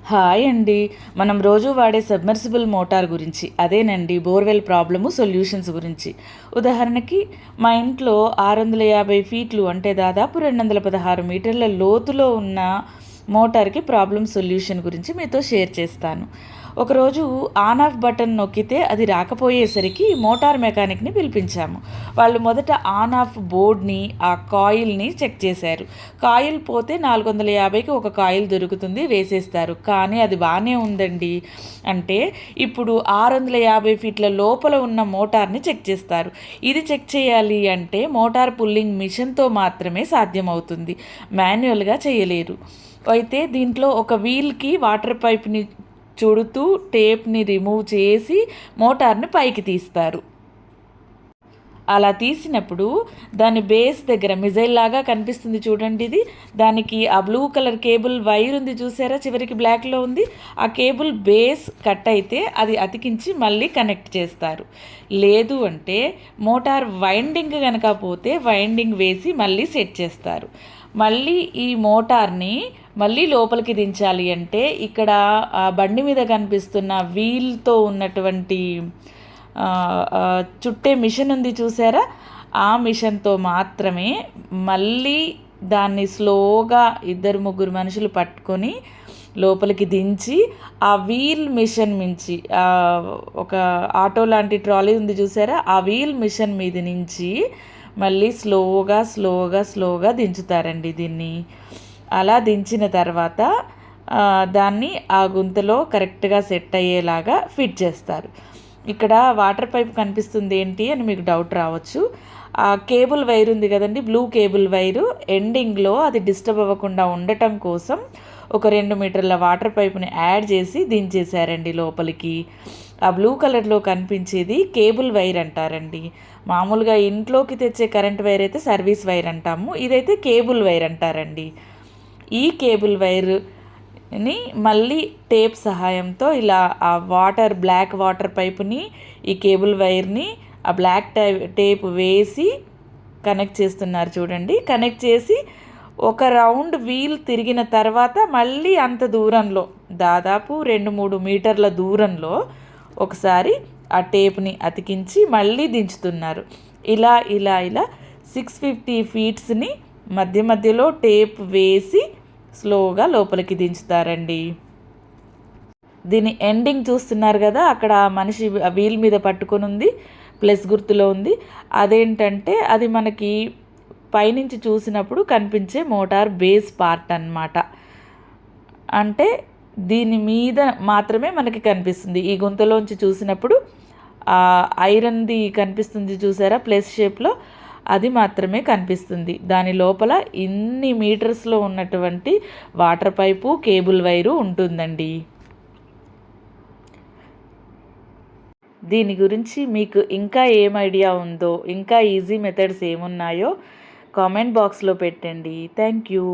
Hi అండి. మనం రోజు వాడే సబ్మెర్సిబుల్ మోటార్ గురించి, అదేనండి బోర్వెల్ ప్రాబ్లము సొల్యూషన్స్ గురించి. ఉదాహరణకి మా ఇంట్లో 650 ఫీట్లు అంటే దాదాపు 216 మీటర్ల లోతులో ఉన్న మోటార్కి ప్రాబ్లం సొల్యూషన్ గురించి మీతో షేర్ చేస్తాను. ఒకరోజు ఆన్ ఆఫ్ బటన్ నొక్కితే అది రాకపోయేసరికి మోటార్ మెకానిక్ని పిలిపించాము. వాళ్ళు మొదట ఆన్ ఆఫ్ బోర్డ్ని, ఆ కాయిల్ని చెక్ చేశారు. కాయిల్ పోతే 450కి ఒక కాయిల్ దొరుకుతుంది, వేసేస్తారు. కానీ అది బాగానే ఉందండి. అంటే ఇప్పుడు 650 ఫీట్ల లోపల ఉన్న మోటార్ని చెక్ చేస్తారు. ఇది చెక్ చేయాలి అంటే మోటార్ పుల్లింగ్ మిషన్తో మాత్రమే సాధ్యమవుతుంది, మాన్యువల్గా చేయలేరు. అయితే దీంట్లో ఒక వీల్కి వాటర్ పైప్ని చుడుతూ టేప్ని రిమూవ్ చేసి మోటార్ని పైకి తీస్తారు. అలా తీసినప్పుడు దాని బేస్ దగ్గర మిజైల్ లాగా కనిపిస్తుంది చూడండి. ఇది దానికి ఆ బ్లూ కలర్ కేబుల్ వైర్ ఉంది చూసారా, చివరికి బ్లాక్లో ఉంది. ఆ కేబుల్ బేస్ కట్ అయితే అది అతికించి మళ్ళీ కనెక్ట్ చేస్తారు. లేదు అంటే మోటార్ వైండింగ్ కనుక పోతే వైండింగ్ వేసి మళ్ళీ సెట్ చేస్తారు. మళ్ళీ ఈ మోటార్ని మళ్ళీ లోపలికి దించాలి అంటే ఇక్కడ బండి మీద కనిపిస్తున్న వీల్తో ఉన్నటువంటి చుట్టే మిషన్ ఉంది చూసారా, ఆ మిషన్తో మాత్రమే మళ్ళీ దాన్ని స్లోగా 2-3 మనుషులు పట్టుకొని లోపలికి దించి ఆ వీల్ మిషన్ మించి ఒక ఆటో లాంటి ట్రాలీ ఉంది చూసారా, ఆ వీల్ మిషన్ మీద నుంచి మళ్ళీ స్లోగా దించుతారండి దీన్ని. అలా దించిన తర్వాత దాన్ని ఆ గుంతలో కరెక్ట్గా సెట్ అయ్యేలాగా ఫిట్ చేస్తారు. ఇక్కడ వాటర్ పైప్ కనిపిస్తుంది ఏంటి అని మీకు డౌట్ రావచ్చు. ఆ కేబుల్ వైర్ ఉంది కదండి, బ్లూ కేబుల్ వైరు ఎండింగ్లో అది డిస్టర్బ్ అవ్వకుండా ఉండటం కోసం ఒక 2 మీటర్ల వాటర్ పైప్ని యాడ్ చేసి దించేశారండి లోపలికి. ఆ బ్లూ కలర్లో కనిపించేది కేబుల్ వైర్ అంటారండి. మామూలుగా ఇంట్లోకి తెచ్చే కరెంట్ వైర్ అయితే సర్వీస్ వైర్ అంటాము, ఇదైతే కేబుల్ వైర్ అంటారండి. ఈ కేబుల్ వైర్ని మళ్ళీ టేప్ సహాయంతో ఇలా ఆ బ్లాక్ వాటర్ పైపుని ఈ కేబుల్ వైర్ని ఆ బ్లాక్ టేప్ వేసి కనెక్ట్ చేస్తున్నారు చూడండి. కనెక్ట్ చేసి ఒక రౌండ్ వీల్ తిరిగిన తర్వాత మళ్ళీ అంత దూరంలో, దాదాపు 2-3 మీటర్ల దూరంలో ఒకసారి ఆ టేప్ని అతికించి మళ్ళీ దించుతున్నారు. ఇలా 650 ఫీట్స్ని మధ్యలో టేప్ వేసి స్లోగా లోపలికి దించుతారండి. దీని ఎండింగ్ చూస్తున్నారు కదా, అక్కడ మనిషి వీల్ మీద పట్టుకొని ఉంది, ప్లస్ గుర్తులో ఉంది. అదేంటంటే అది మనకి పైనుంచి చూసినప్పుడు కనిపించే మోటార్ బేస్ పార్ట్ అన్నమాట. అంటే దీని మీద మాత్రమే మనకి కనిపిస్తుంది. ఈ గుంతలోంచి చూసినప్పుడు ఐరన్ది కనిపిస్తుంది చూసారా ప్లస్ షేప్లో, అది మాత్రమే కనిపిస్తుంది. దాని లోపల ఇన్ని మీటర్స్లో ఉన్నటువంటి వాటర్ పైపు, కేబుల్ వైరు ఉంటుందండి. దీని గురించి మీకు ఇంకా ఏం ఐడియా ఉందో, ఇంకా ఈజీ మెథడ్స్ ఏమున్నాయో కామెంట్ బాక్స్లో పెట్టండి. Thank you.